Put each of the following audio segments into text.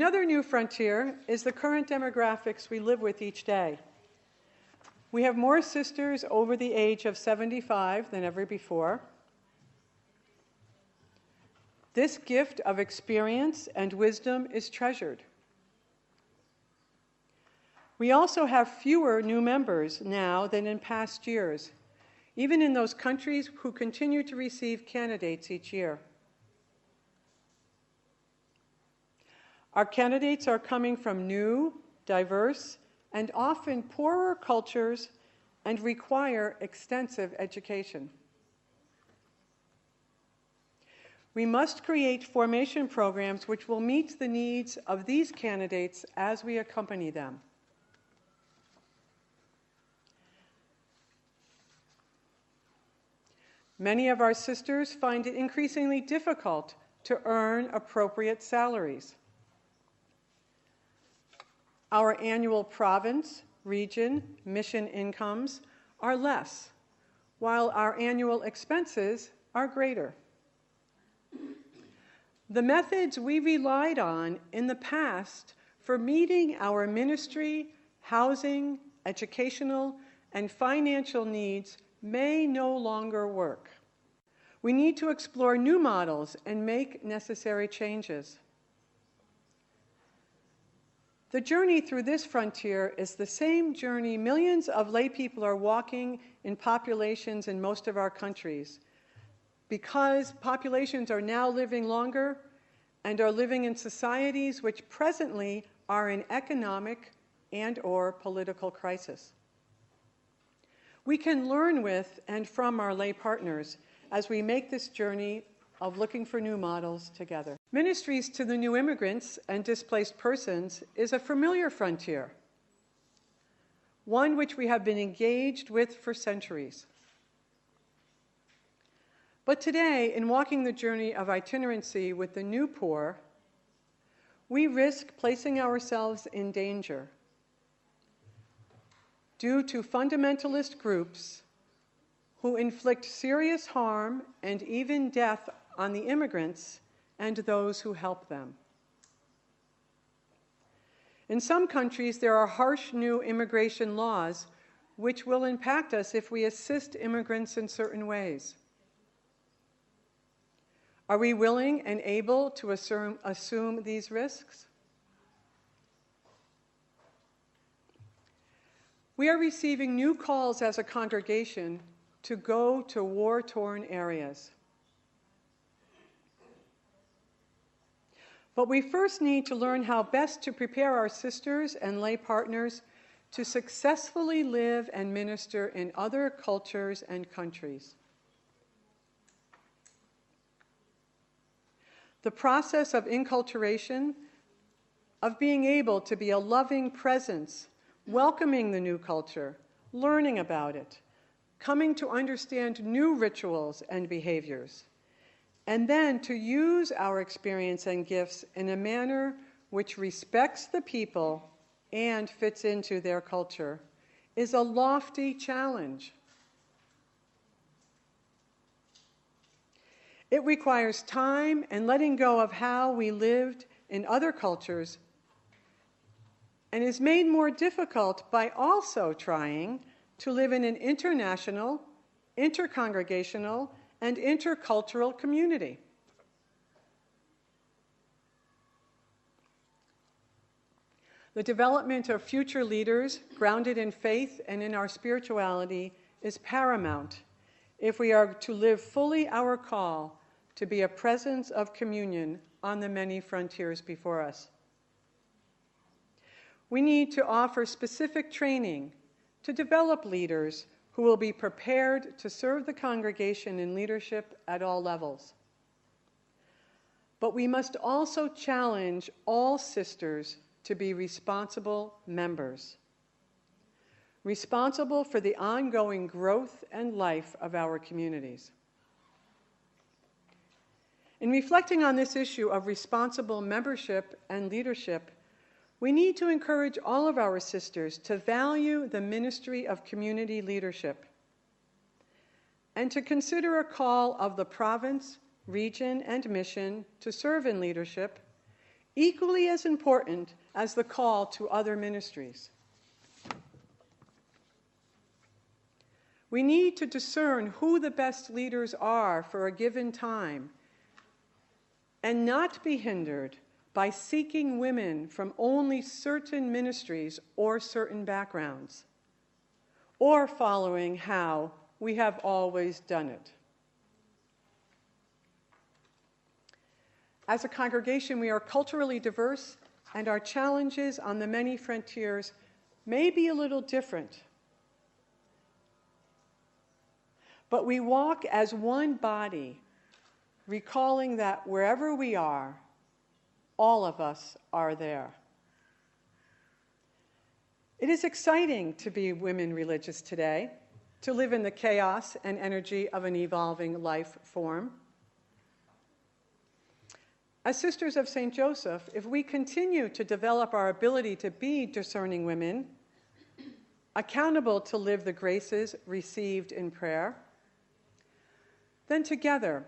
Another new frontier is the current demographics we live with each day. We have more sisters over the age of 75 than ever before. This gift of experience and wisdom is treasured. We also have fewer new members now than in past years, even in those countries who continue to receive candidates each year. Our candidates are coming from new, diverse, and often poorer cultures and require extensive education. We must create formation programs which will meet the needs of these candidates as we accompany them. Many of our sisters find it increasingly difficult to earn appropriate salaries. Our annual province, region, mission incomes are less, while our annual expenses are greater. The methods we relied on in the past for meeting our ministry, housing, educational, and financial needs may no longer work. We need to explore new models and make necessary changes. The journey through this frontier is the same journey millions of lay people are walking in populations in most of our countries, because populations are now living longer and are living in societies which presently are in economic and/or political crisis. We can learn with and from our lay partners as we make this journey of looking for new models together. Ministries to the new immigrants and displaced persons is a familiar frontier, one which we have been engaged with for centuries. But today, in walking the journey of itinerancy with the new poor, we risk placing ourselves in danger due to fundamentalist groups who inflict serious harm and even death on the immigrants and those who help them. In some countries, there are harsh new immigration laws which will impact us if we assist immigrants in certain ways. Are we willing and able to assume these risks? We are receiving new calls as a congregation to go to war-torn areas. But we first need to learn how best to prepare our sisters and lay partners to successfully live and minister in other cultures and countries. The process of inculturation, of being able to be a loving presence, welcoming the new culture, learning about it, coming to understand new rituals and behaviors, and then to use our experience and gifts in a manner which respects the people and fits into their culture, is a lofty challenge. It requires time and letting go of how we lived in other cultures, and is made more difficult by also trying to live in an international, intercongregational, and intercultural community. The development of future leaders grounded in faith and in our spirituality is paramount if we are to live fully our call to be a presence of communion on the many frontiers before us. We need to offer specific training to develop leaders who will be prepared to serve the congregation in leadership at all levels. But we must also challenge all sisters to be responsible members, responsible for the ongoing growth and life of our communities. In reflecting on this issue of responsible membership and leadership, we need to encourage all of our sisters to value the ministry of community leadership and to consider a call of the province, region, and mission to serve in leadership equally as important as the call to other ministries. We need to discern who the best leaders are for a given time and not be hindered by seeking women from only certain ministries or certain backgrounds, or following how we have always done it. As a congregation, we are culturally diverse, and our challenges on the many frontiers may be a little different. But we walk as one body, recalling that wherever we are, all of us are there. It is exciting to be women religious today, to live in the chaos and energy of an evolving life form. As Sisters of St. Joseph, if we continue to develop our ability to be discerning women, accountable to live the graces received in prayer, then together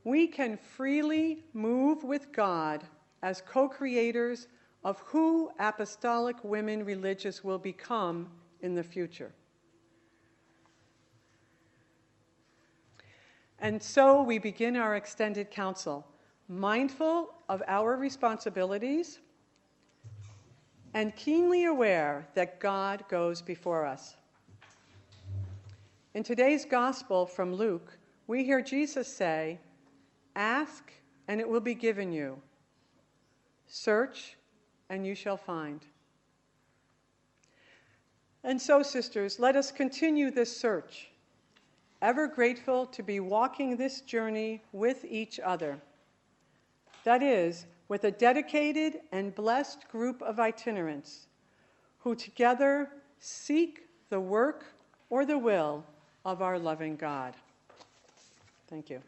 we can freely move with God as co-creators of who apostolic women religious will become in the future. And so we begin our extended council, mindful of our responsibilities and keenly aware that God goes before us. In today's gospel from Luke, we hear Jesus say, "Ask, and it will be given you. Search, and you shall find." And so, sisters, let us continue this search, ever grateful to be walking this journey with each other. That is, with a dedicated and blessed group of itinerants who together seek the work or the will of our loving God. Thank you.